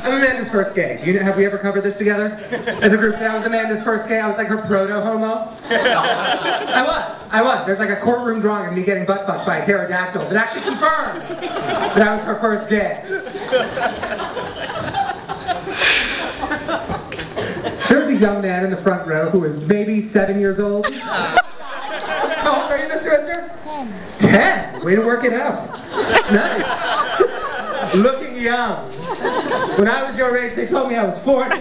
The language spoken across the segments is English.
I'm Amanda's first gay. Have we ever covered this together? As a group, that was Amanda's first gay. I was like her proto-homo. I was. There's like a courtroom drawing of me getting butt fucked by a pterodactyl that actually confirmed that I was her first gay. There's a young man in the front row who is maybe 7 years old. How old are you, Mr. Winter? 10. Way to work it out. Nice. Looking young. When I was your age, they told me I was 40.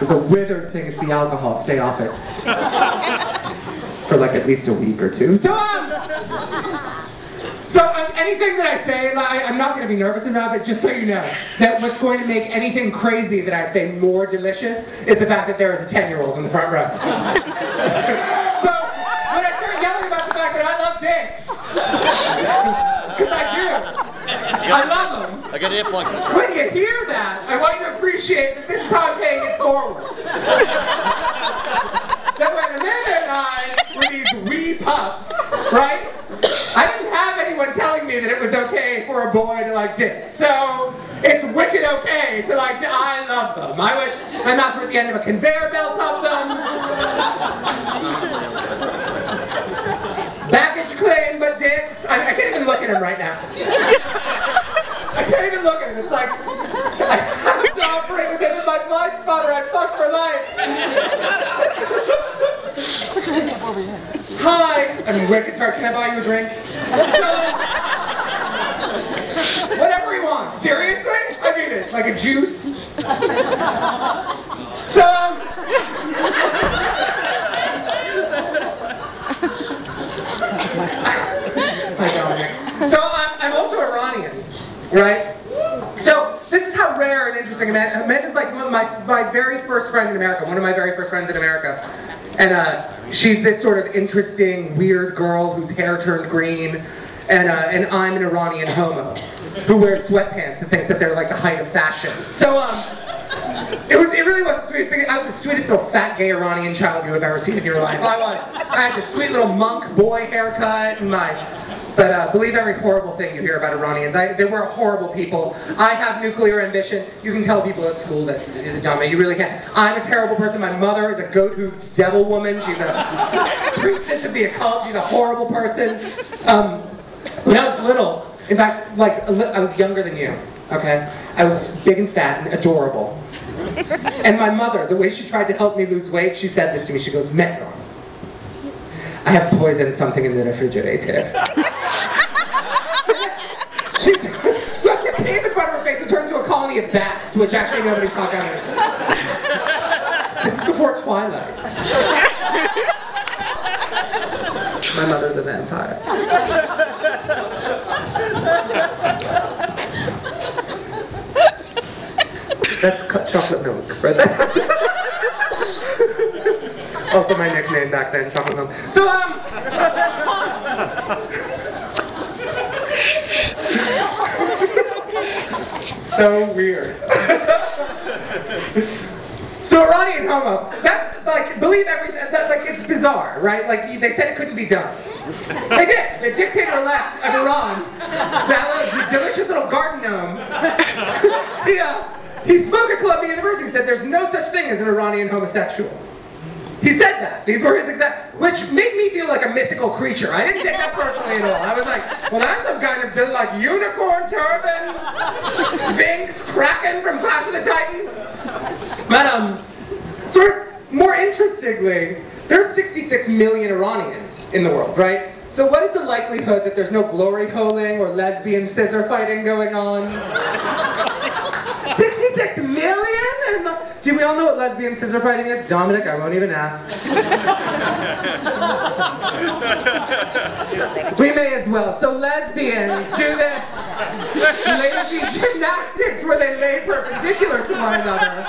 It's a withered thing. It's the alcohol. Stay off it. For like at least a week or two. So anything that I say, I'm not going to be nervous about it, just so you know, that what's going to make anything crazy that I say more delicious is the fact that there is a 10-year-old in the front row. So when I start yelling about the fact that I love dicks, because I do, I love them. I got earplugs. When you hear that, I want you to appreciate that this is how I'm paying it forward. That when Amanda and I were these wee pups, right? I didn't have anyone telling me that it was okay for a boy to like dicks. So it's wicked okay to like, I love them. I wish my mouth were at the end of a conveyor belt of them. Baggage claim, but dicks. I can't even look at him right now. I can't even look at him. It's like, I have to operate with him as my life spotter. I fucked for life. Hi. I'm wicked. Sorry, can I buy you a drink? Whatever you want. Seriously? I mean it. Like a juice. So I'm also Iranian, right? So this is how rare and interesting Amanda's like my very first friend in America, one of my very first friends in America. And she's this sort of interesting, weird girl whose hair turned green. And I'm an Iranian homo who wears sweatpants and thinks that they're like the height of fashion. So it really was the sweetest thing. I was the sweetest little fat gay Iranian child you have ever seen in your life. I had this sweet little monk boy haircut and but believe every horrible thing you hear about Iranians. They were horrible people. I have nuclear ambition. You can tell people at school this, Dama. You really can. I'm a terrible person. My mother is a goat-hooped devil woman. She's a priestess of the occult. She's a horrible person. When I was little, in fact, like I was younger than you. Okay, I was big and fat and adorable. And my mother, the way she tried to help me lose weight, she said this to me. She goes, Mehran, I have poisoned something in the refrigerator. She swept your peanut butter in her face and turned into a colony of bats, which actually nobody's talking about. This is before Twilight. My mother's a vampire. That's chocolate milk, right there. Also my nickname back then, chocolate milk. So, so weird. So Iranian homo, that's like, believe everything, that's like, it's bizarre, right? Like, they said it couldn't be done. They did. The dictator-elect of Iran, that delicious little garden gnome, he spoke at Columbia University and said there's no such thing as an Iranian homosexual. He said that. These were his exact, which made me feel like a mythical creature. I didn't take that personally at all. I was like, well, that's some kind of like unicorn turban, Sphinx, Kraken from Clash of the Titans. But sort of more interestingly, there's 66 million Iranians in the world, right? So what is the likelihood that there's no glory holing or lesbian scissor fighting going on? 66 million? Do we all know what lesbian scissor fighting is? Dominic, I won't even ask. We may as well. So lesbians do this lazy gymnastics where they lay perpendicular to one another.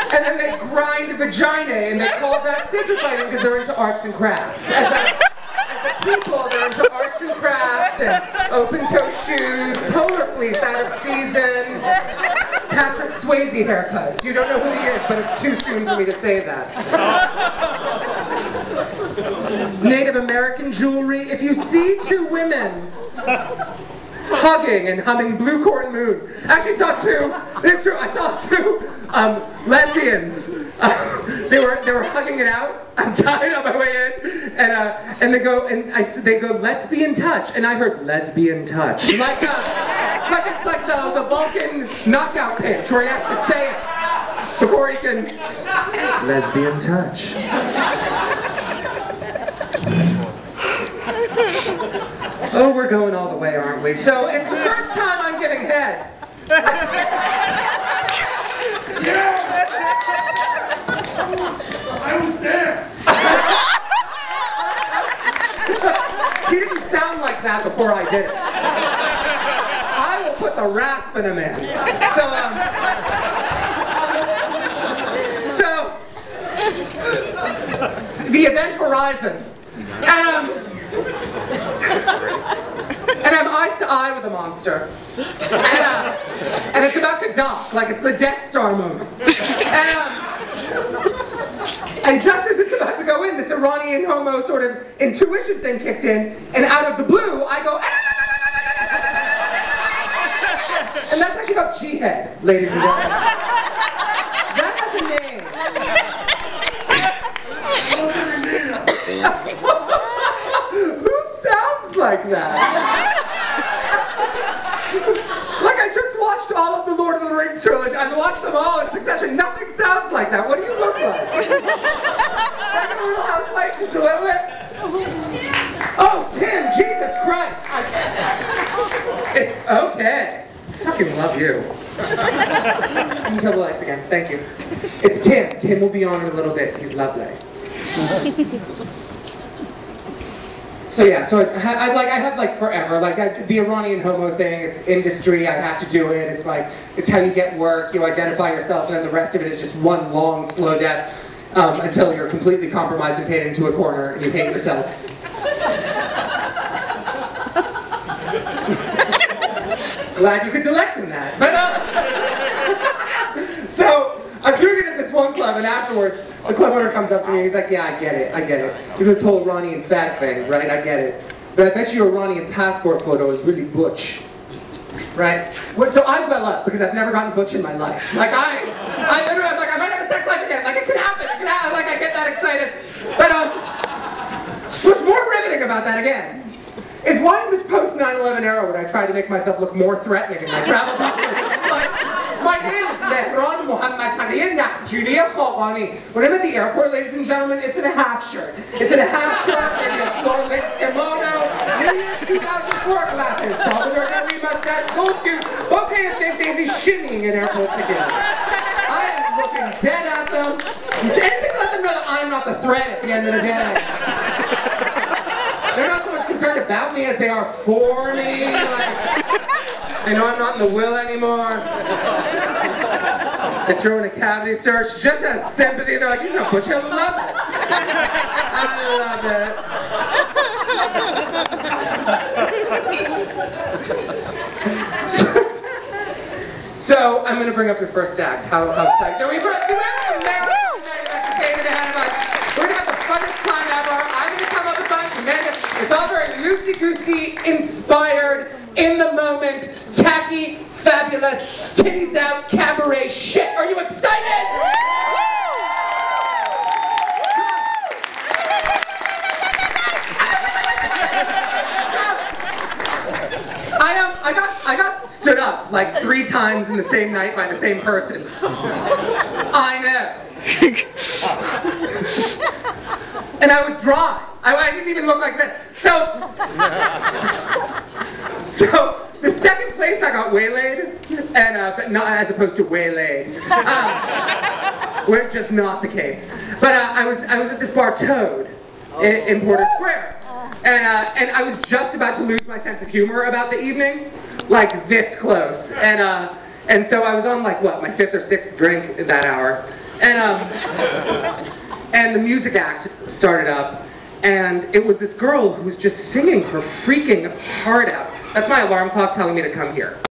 And then they grind vaginae, and they call that scissor fighting because they're into arts and crafts. People that are into arts and crafts and open-toe shoes, polar fleece out of season, Patrick Swayze haircuts. You don't know who he is, but it's too soon for me to say that. Native American jewelry. If you see two women hugging and humming Blue Corn Moon. Actually saw two, it's true, I saw two lesbians. They were hugging it out. I'm tired on my way in, and they go, let's be in touch, and I heard lesbian touch, like it's like the Vulcan knockout pitch where he has to say it before he can. Lesbian touch. Oh, we're going all the way, aren't we? So it's the first time I'm giving head. Yeah! I was there! He didn't sound like that before I did it. I will put the rasp in a man. So the Event Horizon. And I'm eye to eye with a monster. And it's about to dock, like it's the Death Star moment. And just as it's about to go in, this Iranian homo sort of intuition thing kicked in, and out of the blue, I go, and that's actually about G-head, ladies and gentlemen. That has a name. Who sounds like that? Like I just watched all of the Lord of the Rings trilogy. I've watched them all in succession. Nothing sounds like that. What do you look like? Like a Real Housewife just a little bit? Oh, Tim, Jesus Christ. It's okay. I fucking love you. Can you tell the lights again? Thank you. It's Tim. Tim will be on in a little bit. He's lovely. So yeah, so I have like forever, like the Iranian homo thing, it's industry, I have to do it, it's like, it's how you get work, you identify yourself, and then the rest of it is just one long, slow death, until you're completely compromised and painted into a corner, and you hate yourself. Glad you could delect in that, but so, I'm doing it at this one club, and afterwards, the club owner comes up to me and he's like, yeah, I get it. You do this whole Iranian fag thing, right? I get it. But I bet your Iranian passport photo is really butch. Right? So I fell up because I've never gotten butch in my life. Like I'm like, I might have a sex life again. Like it can happen. Like I get that excited. But what's more riveting about that again is why in this post 9/11 era would I try to make myself look more threatening in my travel documents? My name is Mehran Mohammad Julia Khawani. When I'm at the airport, ladies and gentlemen, it's in a half shirt. It's in a half shirt, maybe a floor-length kimono, 2004 glasses, Salvador Dali mustache, gold tooth, bouquet of St. Daisy shimmying in airport tickets. I am looking dead at them. Anything to let them know that I'm not the threat at the end of the day. They're not so much concerned about me as they are for me. Like, I know I'm not in the will anymore. They throw in a cavity search just out of sympathy. They're like, you know, but you love it. I love it. So I'm going to bring up the first act. How psyched are we? Do we have a marathon night of entertainment ahead of us? We're going to have the funnest time ever. I'm going to come up with something tremendous. It's all very loosey-goosey, inspired, in the moment, tacky, fabulous, titties out, cabaret shit. Are you excited? I got stood up like 3 times in the same night by the same person. I know. And I was dry. I didn't even look like this. So the second place I got waylaid, and but not as opposed to waylaid, which just not the case. But I was at this bar Toad in Porter Square, and I was just about to lose my sense of humor about the evening, like this close, and so I was on like what, my 5th or 6th drink that hour, and the music act started up. And it was this girl who was just singing her freaking heart out. That's my alarm clock telling me to come here.